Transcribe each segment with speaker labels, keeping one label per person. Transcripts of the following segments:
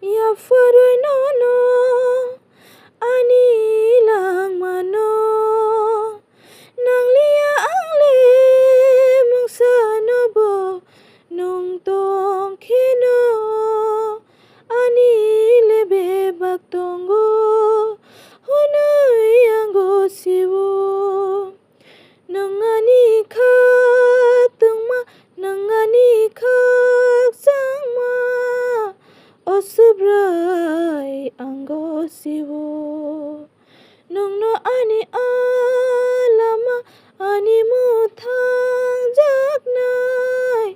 Speaker 1: Ya faroi no no ani lang mano nanglia angle mungsa no bo nung tong khino ani lebe bak tongo hunui anggo siwo nangani kha tungma nangani kha sangma osubrai anggo siwo nungno ani alama ani muthang jaknai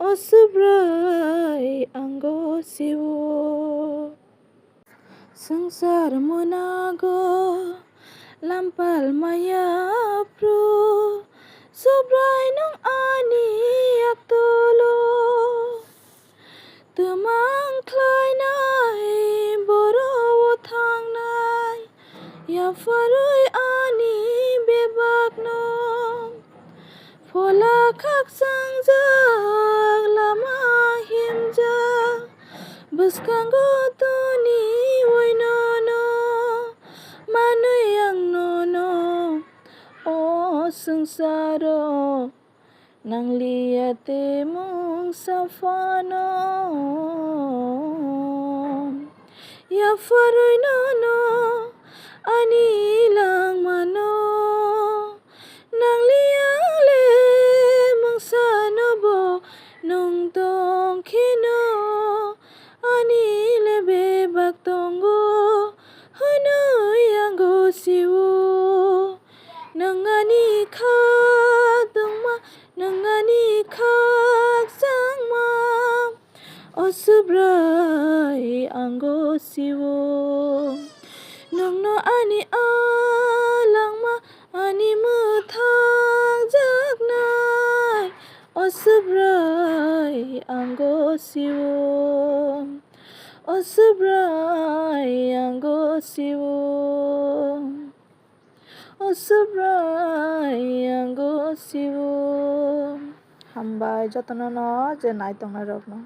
Speaker 1: osubrai anggo siwo sangsar monago lampal maya pro subrai nung ani aktolo temang khlainai boro thangnai ya faroi ani bebakno fola khak sangjak lama himjak buskango toni oinono manui ang nono o sangsaro nangliate mung safano ya faroi nono ani lang mano nangliang le mung sanobo nung tong khino ani lebe bak tongo hunui anggo siwo nangani kha tungma nangani khak sangma osubrai anggo siwo nungno ani alangma ani muthang jaknai osubrai anggo siwo osubrai anggo siwo osubrai anggo siwo hambai jotono no je nai tongnai rok no।